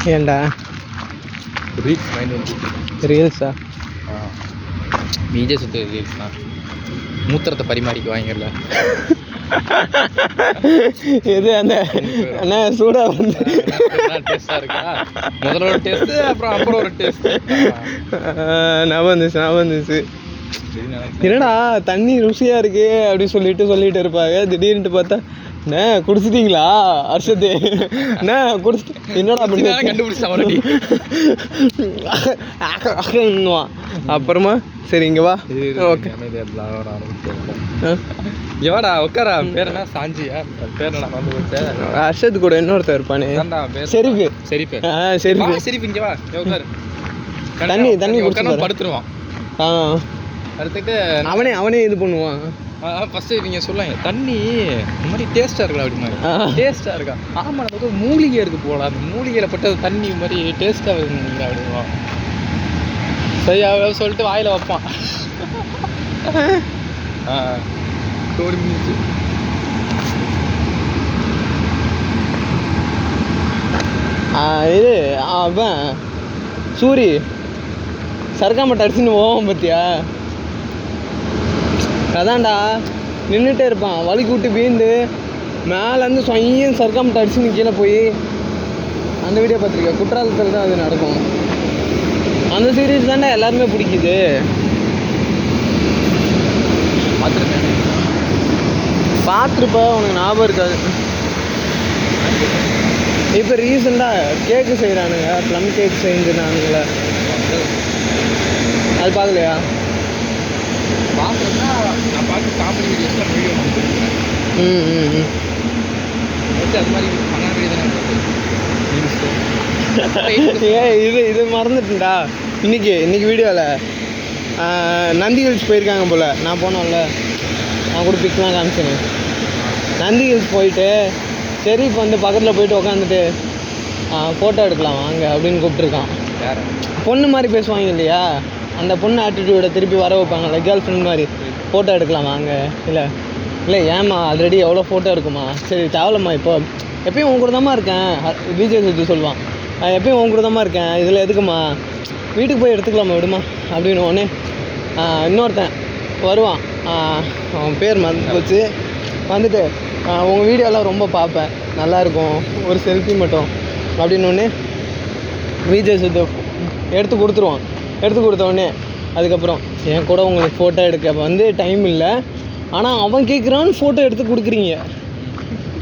ஏன்டா reels mind வந்து ரீல்ஸா? விஜய் சுத்த ரீல்ஸ் தான். மூத்திரத்தை பரிமாறிக்கு வாங்கிடல. எது அந்த அண்ணா சூடா வந்து டேஸ்டா இருக்கா? முதல்ல ஒரு டேஸ்ட், அப்புறம் ஒரு டேஸ்ட். ஞாபகம் வந்துச்சு. என்னடா தண்ணி ருசியா இருக்கு அப்படின்னு சொல்லிட்டு இருப்பாங்க. திடீர்னு பார்த்தா அண்ணா குடிச்சிட்டீங்களா அர்ஷத்து? அண்ணா குடிச்சிட்டு என்னடா பண்ணி கண்டுபிடிச்சான். அப்புறமா சரி இங்க வா. ஓகே எவாடா உட்காரா. பேர் என்ன? சாஞ்சியா? பேர் என்ன வந்து வச்ச? அர்ஷத் கூட இன்னொருத்தர் இருப்பானே ஷெரீஃப். ஷெரீஃப் இங்க வா. உட்காரு. தண்ணி உட்கார்ந்து படுத்துருவான். அடுத்துட்டு அவனே இது பண்ணுவான். ஃபர்ஸ்ட் நீங்க சொல்லுங்க தண்ணி இந்த மாதிரி டேஸ்டா இருக்கா அப்படிமா? டேஸ்டா இருக்கா? ஆமா நமக்கு மூலிகை இருக்கு போல, அந்த மூலிகையில பட்ட தண்ணி மாதிரி டேஸ்டா இருக்குங்க அப்படிமா. சரி அவ சொல்லிட்டு வாயில வைப்பான். இது அவன் சூரி சர்க்காமட்ட அடிச்சுன்னு போவான் பார்த்தியா? அதான்டா நின்றுட்டே இருப்பான், வலிக்கு விட்டு வீந்து மேலேருந்து சொய்யும் சர்க்காமட்ட அடிச்சுன்னு கீழே போய். அந்த வீடியோ பார்த்துருக்கேன். குற்றாலத்தில் தான் அது நடக்கும். அந்த சீரீஸ் தாண்டா எல்லாருமே பிடிக்குது. பார்த்துருப்ப உனக்கு ஞாபகம் இருக்காது. இப்போ ரீசெண்டாக கேக்கு செய்கிறானுங்க, ப்ளம் கேக் செஞ்சுனானுங்களே, அது பார்க்கலையா? நான் பார்த்து காமெடி வீடியோஸ்லாம் வீடியோ அது மாதிரி இது மறந்துட்டேன்டா. இன்னைக்கு வீடியோவில் நந்தி ஹில்ஸ் போயிருக்காங்க போல். நான் போனோம்ல, நான் கூட பிக்லாம் காமிச்சேன்னு. நந்தி ஹில்ஸ் போயிட்டு சரி இப்போ வந்து பக்கத்தில் போயிட்டு உக்காந்துட்டு ஃபோட்டோ எடுக்கலாம் வாங்க அப்படின்னு கூப்பிட்ருக்கான். பொண்ணு மாதிரி பேசுவாங்க இல்லையா, அந்த பொண்ணு ஆட்டிடியூடை திருப்பி வர வைப்பாங்கல்ல, கேர்ள் ஃப்ரெண்ட் மாதிரி. ஃபோட்டோ எடுக்கலாம் வாங்க. இல்லை ஏம்மா ஆல்ரெடி எவ்வளோ ஃபோட்டோ இருக்குமா? சரி தேவலம்மா, இப்போ எப்பயும் உன் கூட தாம்மா இருக்கேன். விஜய் சுற்றி சொல்லுவான், எப்பயும் உன் கூட தாம்மா இருக்கேன், இதில் எதுக்குமா, வீட்டுக்கு போய் எடுத்துக்கலாமா விடுமா அப்படின்னு. ஒன்று இன்னொருத்தன் வருவான், அவன் பேர் மறந்து போச்சு. வந்துட்டு உங்கள் வீடியோலாம் ரொம்ப பார்ப்பேன், நல்லாயிருக்கும், ஒரு செல்ஃபி மட்டும் அப்படின்னு ஒன்று விஜய் சுத்த எடுத்து கொடுத்துருவான். எடுத்து கொடுத்தோடனே அதுக்கப்புறம் என் கூட உங்களுக்கு ஃபோட்டோ எடுக்க வந்து டைம் இல்லை, ஆனால் அவன் கேட்குறான்னு ஃபோட்டோ எடுத்து கொடுக்குறீங்க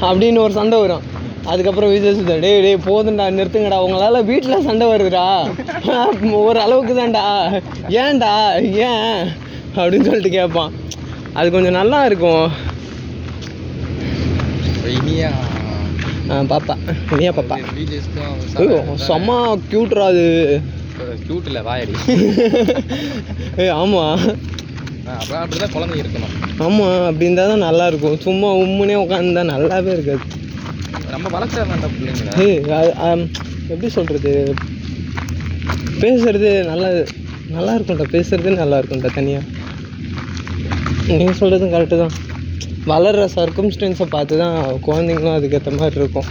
அப்படின்னு ஒரு சண்டை வரும். அதுக்கப்புறம் விஜய் சுத்தா டே போதுண்டா நிறுத்துங்கடா, உங்களால் வீட்டில் சண்டை வருதுடா, ஒரு அளவுக்கு தான்டா, ஏன்டா ஏன் அப்படின்னு சொல்லிட்டு கேட்பான். அது கொஞ்சம் நல்லா இருக்கும். பாப்பா இனியா பாப்பா செம்ம க்யூட்ரா. அது க்யூட் இல்லை வாயடி. ஆமாம் அப்படிதான் குழந்தை இருக்கணும். ஆமாம் அப்படி இருந்தால் தான் நல்லாயிருக்கும். சும்மா உம்முனே உட்காந்துருந்தா நல்லாவே இருக்காது. நம்ம வளர்க்குற வேண்டாம் பிள்ளைங்க. எப்படி சொல்கிறது, பேசுறது நல்லா இருக்கும்டா, பேசுறது நல்லா இருக்கும்டா தனியாக. நீங்கள் சொல்கிறதும் கரெக்டு தான். வளர்கிற சர்க்கம்ஸ்டன்ஸை பார்த்து தான் குழந்தைங்களும் அதுக்கேற்ற மாதிரி இருக்கும்.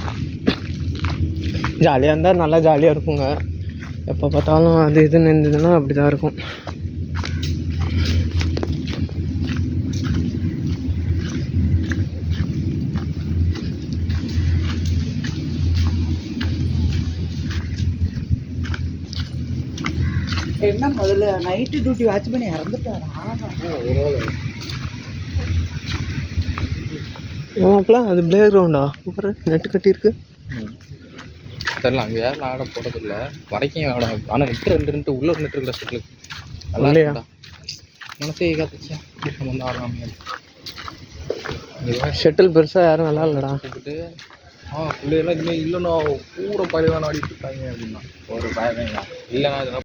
ஜாலியாக இருந்தால் நல்லா ஜாலியாக இருக்குங்க. எப்போ பார்த்தாலும் அது இதுன்னு இருந்ததுன்னா அப்படி தான் இருக்கும். என்ன முதல்ல நைட்டு டியூட்டி வாட்ச் பண்ணி இறந்துட்டாரா? அப்பலாம் அது பிளே கிரவுண்டா? அப்புறம் நெட்டு கட்டியிருக்கு தெரியல. அங்கே யாரும் ஆட போகிறதில்ல வரைக்கும் ஆட. ஆனால் நெட்டு ரெண்டு உள்ள ஒரு நெட்டு இருக்குல்ல ஷட்டில், நல்லா இல்லையா? மனசே காத்துச்சா நம்ம வந்து ஆடலாம். ஷட்டில் பெருசாக யாரும் நல்லா இல்லைடா சொல்லிட்டு பிள்ளைகள்லாம் இனிமேல் இல்லைன்னா பூரா பயிலான ஆடிட்டு இருக்காங்க அப்படின்னா ஒரு பயமே இல்லைண்ணா